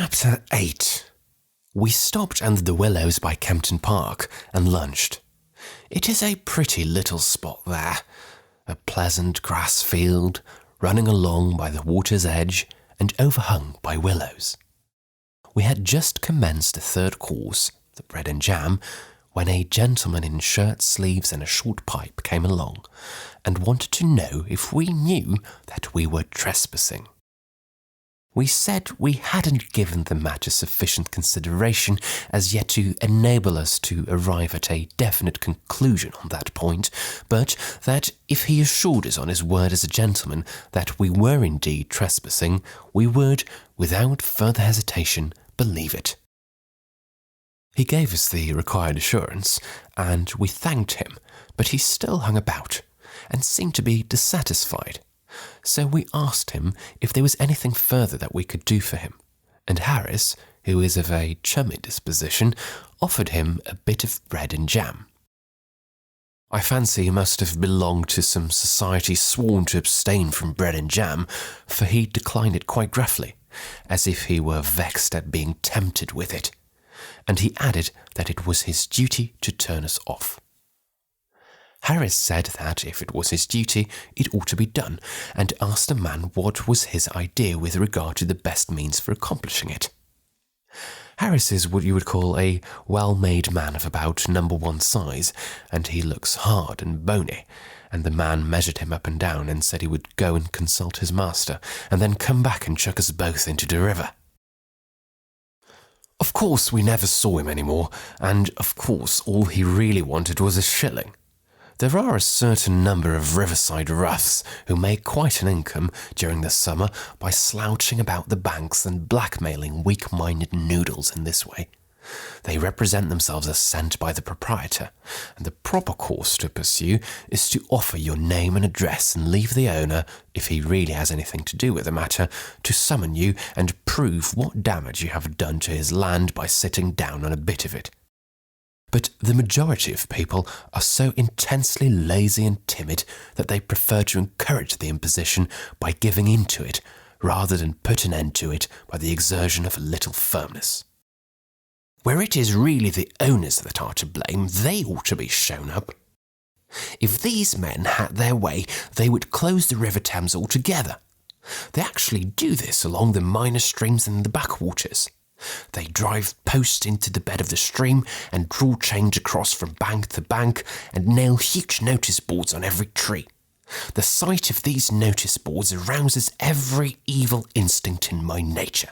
Chapter 8. We stopped under the willows by Kempton Park and lunched. It is a pretty little spot there, a pleasant grass field running along by the water's edge and overhung by willows. We had just commenced the third course, the bread and jam, when a gentleman in shirt sleeves and a short pipe came along and wanted to know if we knew that we were trespassing. We said we hadn't given the matter sufficient consideration as yet to enable us to arrive at a definite conclusion on that point, but that if he assured us on his word as a gentleman that we were indeed trespassing, we would, without further hesitation, believe it. He gave us the required assurance, and we thanked him, but he still hung about, and seemed to be dissatisfied. So we asked him if there was anything further that we could do for him, and Harris, who is of a chummy disposition, offered him a bit of bread and jam. I fancy he must have belonged to some society sworn to abstain from bread and jam, for he declined it quite gruffly, as if he were vexed at being tempted with it, and he added that it was his duty to turn us off. Harris said that if it was his duty, it ought to be done, and asked the man what was his idea with regard to the best means for accomplishing it. Harris is what you would call a well-made man of about No. 1 size, and he looks hard and bony, and the man measured him up and down and said he would go and consult his master, and then come back and chuck us both into the river. Of course we never saw him any more, and of course all he really wanted was a shilling. There are a certain number of riverside roughs who make quite an income during the summer by slouching about the banks and blackmailing weak-minded noodles in this way. They represent themselves as sent by the proprietor, and the proper course to pursue is to offer your name and address and leave the owner, if he really has anything to do with the matter, to summon you and prove what damage you have done to his land by sitting down on a bit of it. But the majority of people are so intensely lazy and timid that they prefer to encourage the imposition by giving in to it, rather than put an end to it by the exertion of a little firmness. Where it is really the owners that are to blame, they ought to be shown up. If these men had their way, they would close the River Thames altogether. They actually do this along the minor streams and the backwaters. They drive posts into the bed of the stream and draw chains across from bank to bank and nail huge notice boards on every tree. The sight of these notice boards arouses every evil instinct in my nature.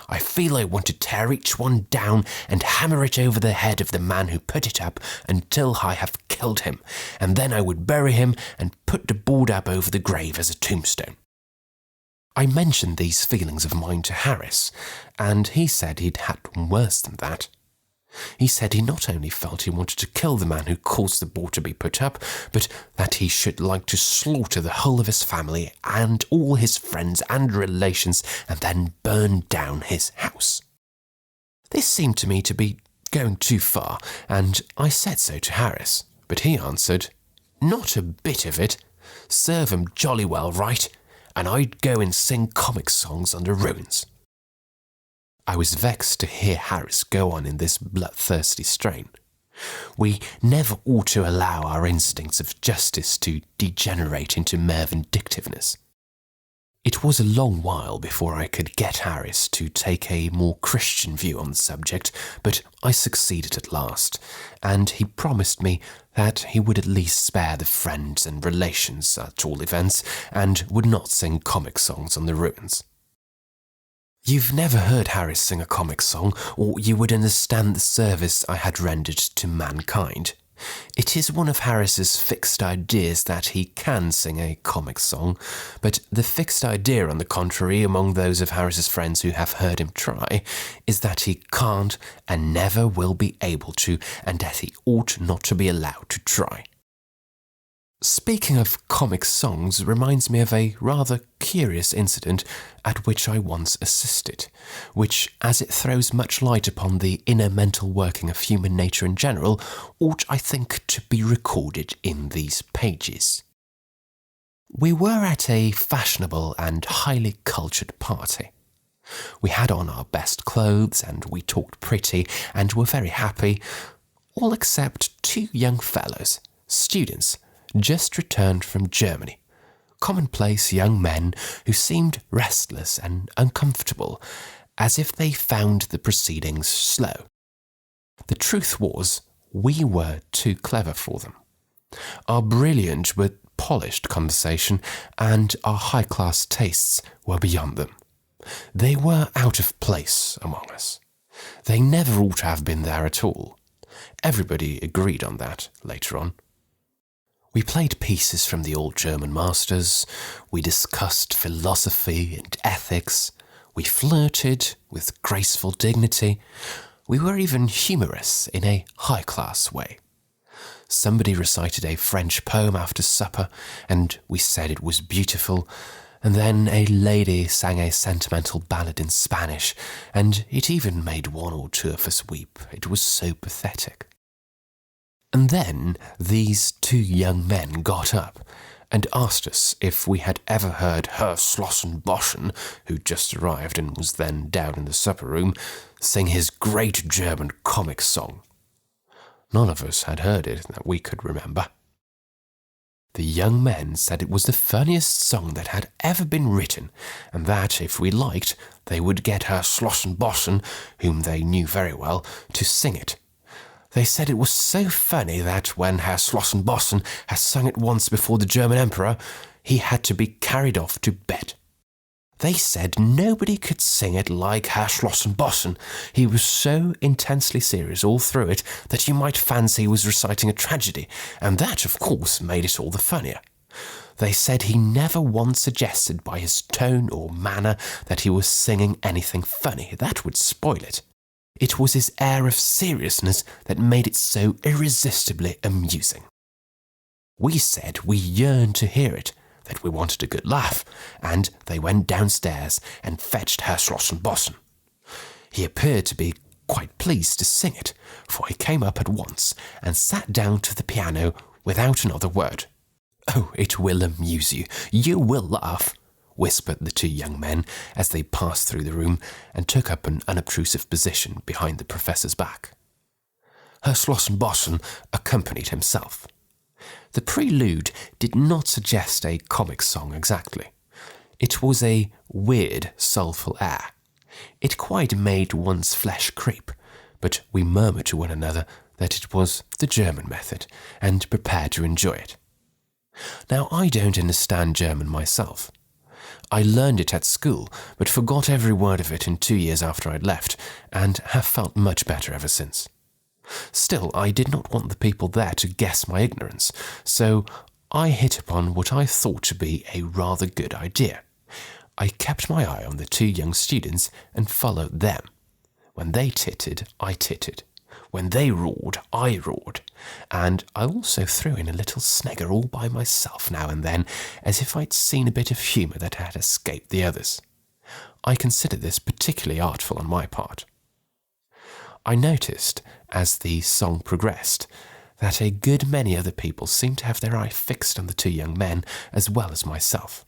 I feel I want to tear each one down and hammer it over the head of the man who put it up until I have killed him, and then I would bury him and put the board up over the grave as a tombstone. I mentioned these feelings of mine to Harris, and he said he'd had one worse than that. He said he not only felt he wanted to kill the man who caused the board to be put up, but that he should like to slaughter the whole of his family and all his friends and relations and then burn down his house. This seemed to me to be going too far, and I said so to Harris, but he answered, "Not a bit of it. Serve 'em jolly well right, and I'd go and sing comic songs on the ruins." I was vexed to hear Harris go on in this bloodthirsty strain. We never ought to allow our instincts of justice to degenerate into mere vindictiveness. It was a long while before I could get Harris to take a more Christian view on the subject, but I succeeded at last, and he promised me that he would at least spare the friends and relations at all events, and would not sing comic songs on the ruins. You've never heard Harris sing a comic song, or you would understand the service I had rendered to mankind. It is one of Harris's fixed ideas that he can sing a comic song, but the fixed idea, on the contrary, among those of Harris's friends who have heard him try, is that he can't and never will be able to, and that he ought not to be allowed to try. Speaking of comic songs reminds me of a rather curious incident at which I once assisted, which, as it throws much light upon the inner mental working of human nature in general, ought, I think, to be recorded in these pages. We were at a fashionable and highly cultured party. We had on our best clothes and we talked pretty and were very happy, all except two young fellows, students, just returned from Germany, commonplace young men who seemed restless and uncomfortable, as if they found the proceedings slow. The truth was, we were too clever for them. Our brilliant but polished conversation and our high-class tastes were beyond them. They were out of place among us. They never ought to have been there at all. Everybody agreed on that later on. We played pieces from the old German masters, we discussed philosophy and ethics, we flirted with graceful dignity, we were even humorous in a high-class way. Somebody recited a French poem after supper, and we said it was beautiful, and then a lady sang a sentimental ballad in Spanish, and it even made one or two of us weep. It was so pathetic. And then these two young men got up and asked us if we had ever heard Herr Slossenboschen, who'd just arrived and was then down in the supper room, sing his great German comic song. None of us had heard it that we could remember. The young men said it was the funniest song that had ever been written, and that, if we liked, they would get Herr Slossenboschen, whom they knew very well, to sing it. They said it was so funny that when Herr Slossenboschen had sung it once before the German Emperor, he had to be carried off to bed. They said nobody could sing it like Herr Slossenboschen. He was so intensely serious all through it that you might fancy he was reciting a tragedy, and that, of course, made it all the funnier. They said he never once suggested by his tone or manner that he was singing anything funny. That would spoil it. It was his air of seriousness that made it so irresistibly amusing. We said we yearned to hear it, that we wanted a good laugh, and they went downstairs and fetched Herr Slossenboschen. He appeared to be quite pleased to sing it, for he came up at once and sat down to the piano without another word. "Oh, it will amuse you. You will laugh," whispered the two young men as they passed through the room and took up an unobtrusive position behind the professor's back. Herr Slossenboschen accompanied himself. The prelude did not suggest a comic song exactly. It was a weird, soulful air. It quite made one's flesh creep, but we murmured to one another that it was the German method, and prepared to enjoy it. Now, I don't understand German myself. I learned it at school, but forgot every word of it in 2 years after I'd left, and have felt much better ever since. Still, I did not want the people there to guess my ignorance, so I hit upon what I thought to be a rather good idea. I kept my eye on the two young students and followed them. When they tittered, I tittered. When they roared, I roared. And I also threw in a little snigger all by myself now and then, as if I'd seen a bit of humour that had escaped the others. I considered this particularly artful on my part. I noticed, as the song progressed, that a good many other people seemed to have their eye fixed on the two young men as well as myself.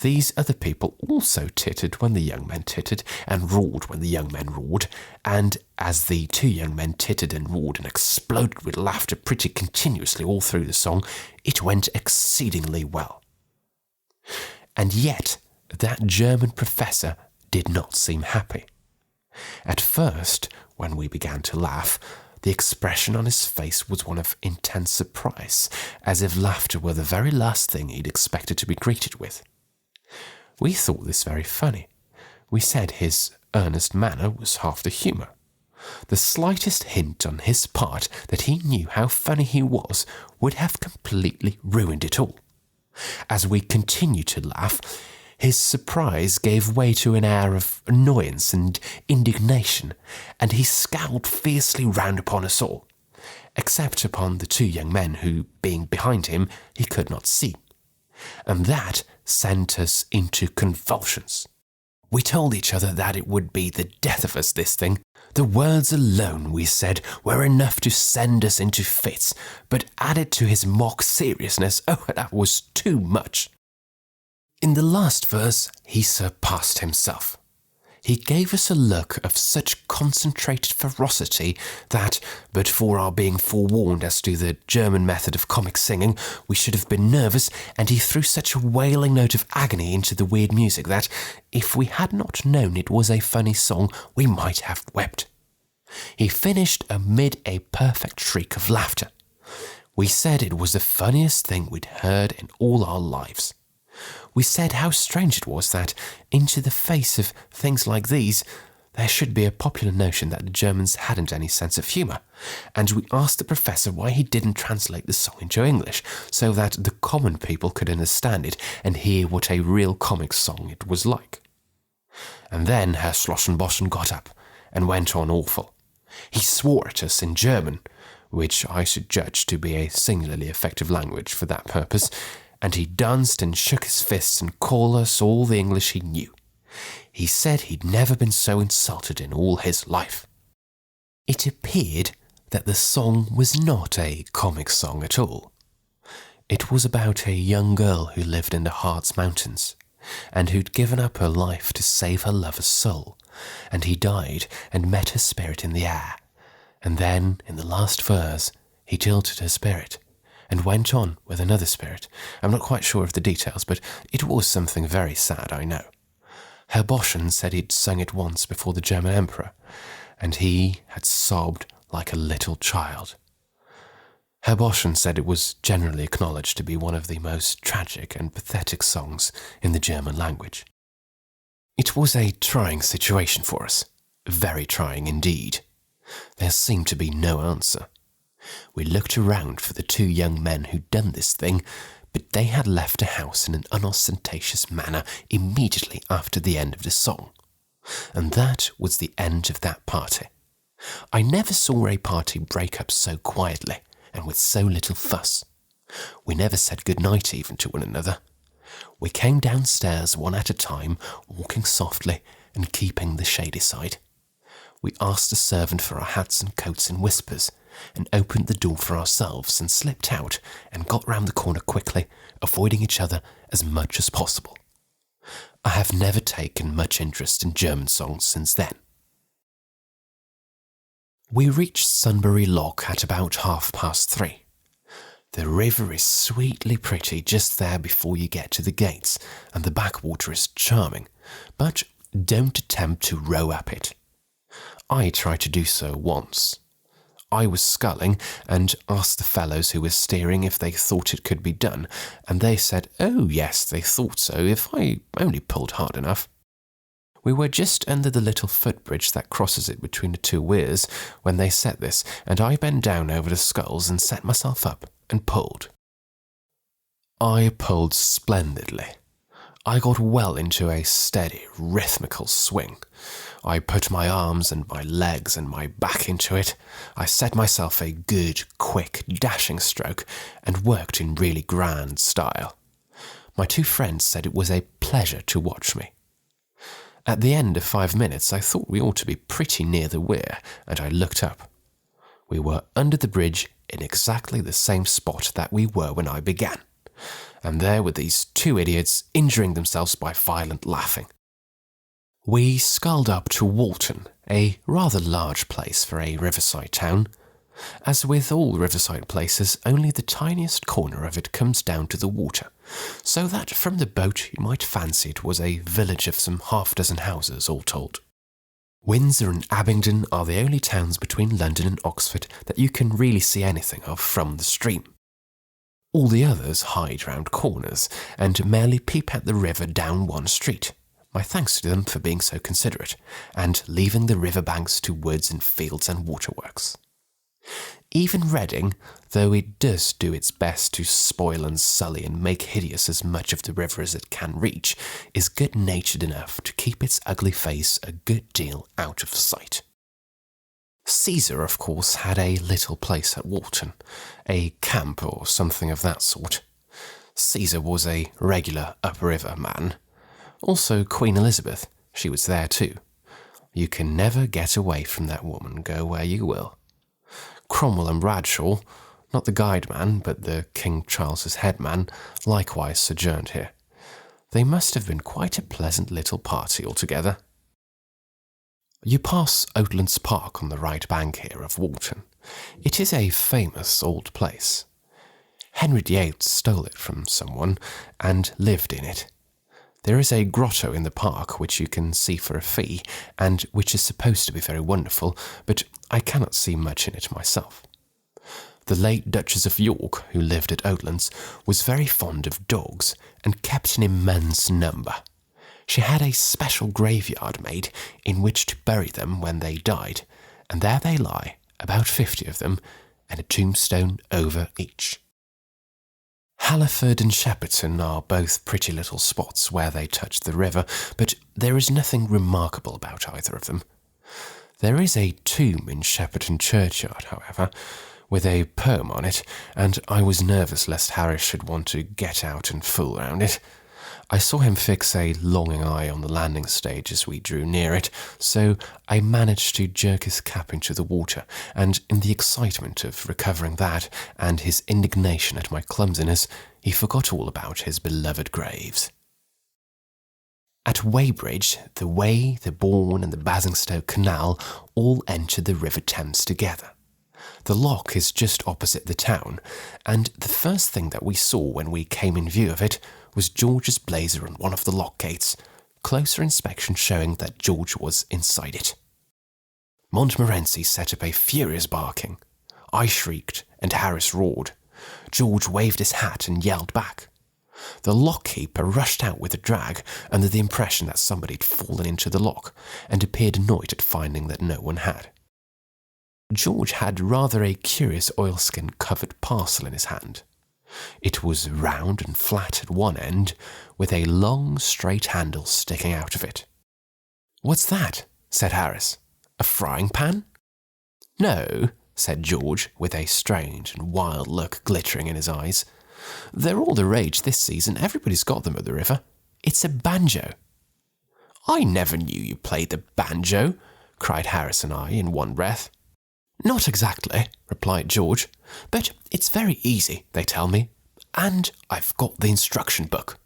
These other people also tittered when the young men tittered, and roared when the young men roared, and as the two young men tittered and roared and exploded with laughter pretty continuously all through the song, it went exceedingly well. And yet, that German professor did not seem happy. At first, when we began to laugh, the expression on his face was one of intense surprise, as if laughter were the very last thing he'd expected to be greeted with. We thought this very funny. We said his earnest manner was half the humour. The slightest hint on his part that he knew how funny he was would have completely ruined it all. As we continued to laugh, his surprise gave way to an air of annoyance and indignation, and he scowled fiercely round upon us all, except upon the two young men who, being behind him, he could not see. And that sent us into convulsions. We told each other that it would be the death of us, this thing. The words alone, we said, were enough to send us into fits, but added to his mock seriousness, oh, that was too much. In the last verse, he surpassed himself. He gave us a look of such concentrated ferocity that, but for our being forewarned as to the German method of comic singing, we should have been nervous, and he threw such a wailing note of agony into the weird music that, if we had not known it was a funny song, we might have wept. He finished amid a perfect shriek of laughter. We said it was the funniest thing we'd heard in all our lives. We said how strange it was that, into the face of things like these, there should be a popular notion that the Germans hadn't any sense of humour, and we asked the professor why he didn't translate the song into English, so that the common people could understand it and hear what a real comic song it was like. And then Herr Schlossenboschen got up and went on awful. He swore at us in German, which I should judge to be a singularly effective language for that purpose, and he danced and shook his fists and called us all the English he knew. He said he'd never been so insulted in all his life. It appeared that the song was not a comic song at all. It was about a young girl who lived in the Harz Mountains, and who'd given up her life to save her lover's soul, and he died and met her spirit in the air, and then, in the last verse, he jilted her spirit, and went on with another spirit. I'm not quite sure of the details, but it was something very sad, I know. Herr Boschen said he'd sung it once before the German Emperor, and he had sobbed like a little child. Herr Boschen said it was generally acknowledged to be one of the most tragic and pathetic songs in the German language. It was a trying situation for us, very trying indeed. There seemed to be no answer. We looked around for the two young men who'd done this thing, but they had left the house in an unostentatious manner immediately after the end of the song. And that was the end of that party. I never saw a party break up so quietly and with so little fuss. We never said good night even to one another. We came downstairs one at a time, walking softly and keeping the shady side. We asked the servant for our hats and coats in whispers, and opened the door for ourselves and slipped out and got round the corner quickly, avoiding each other as much as possible. I have never taken much interest in German songs since then. We reached Sunbury Lock at about 3:30. The river is sweetly pretty just there before you get to the gates, and the backwater is charming, but don't attempt to row up it. I tried to do so once. I was sculling and asked the fellows who were steering if they thought it could be done, and they said, oh yes, they thought so, if I only pulled hard enough. We were just under the little footbridge that crosses it between the two weirs when they set this, and I bent down over the sculls and set myself up and pulled. I pulled splendidly. I got well into a steady, rhythmical swing. I put my arms and my legs and my back into it. I set myself a good, quick, dashing stroke and worked in really grand style. My two friends said it was a pleasure to watch me. At the end of 5 minutes, I thought we ought to be pretty near the weir, and I looked up. We were under the bridge in exactly the same spot that we were when I began, and there were these two idiots injuring themselves by violent laughing. We sculled up to Walton, a rather large place for a riverside town. As with all riverside places, only the tiniest corner of it comes down to the water, so that from the boat you might fancy it was a village of some half-dozen houses all told. Windsor and Abingdon are the only towns between London and Oxford that you can really see anything of from the stream. All the others hide round corners and merely peep at the river down one street. My thanks to them for being so considerate, and leaving the river banks to woods and fields and waterworks. Even Reading, though it does do its best to spoil and sully and make hideous as much of the river as it can reach, is good-natured enough to keep its ugly face a good deal out of sight. Caesar, of course, had a little place at Walton, a camp or something of that sort. Caesar was a regular upriver man. Also Queen Elizabeth, she was there too. You can never get away from that woman, go where you will. Cromwell and Bradshaw, not the guide man, but the King Charles's head man, likewise sojourned here. They must have been quite a pleasant little party altogether. You pass Oatlands Park on the right bank here of Walton. It is a famous old place. Henry VIII stole it from someone and lived in it. There is a grotto in the park which you can see for a fee, and which is supposed to be very wonderful, but I cannot see much in it myself. The late Duchess of York, who lived at Oatlands, was very fond of dogs and kept an immense number. She had a special graveyard made in which to bury them when they died, and there they lie, about 50 of them, and a tombstone over each. Halliford and Shepperton are both pretty little spots where they touch the river, but there is nothing remarkable about either of them. There is a tomb in Shepperton churchyard, however, with a poem on it, and I was nervous lest Harris should want to get out and fool round it. I saw him fix a longing eye on the landing stage as we drew near it, so I managed to jerk his cap into the water, and in the excitement of recovering that and his indignation at my clumsiness, he forgot all about his beloved graves. At Weybridge, the Wey, the Bourne and the Basingstoke Canal all enter the River Thames together. The lock is just opposite the town, and the first thing that we saw when we came in view of it was George's blazer on one of the lock gates, closer inspection showing that George was inside it. Montmorency set up a furious barking. I shrieked, and Harris roared. George waved his hat and yelled back. The lock-keeper rushed out with a drag, under the impression that somebody had fallen into the lock, and appeared annoyed at finding that no one had. George had rather a curious oilskin-covered parcel in his hand. It was round and flat at one end, with a long, straight handle sticking out of it. "What's that?" said Harris. "A frying pan?" "No," said George, with a strange and wild look glittering in his eyes. "They're all the rage this season. Everybody's got them at the river. It's a banjo." "I never knew you played the banjo," cried Harris and I in one breath. "Not exactly," replied George, "but it's very easy, they tell me, and I've got the instruction book."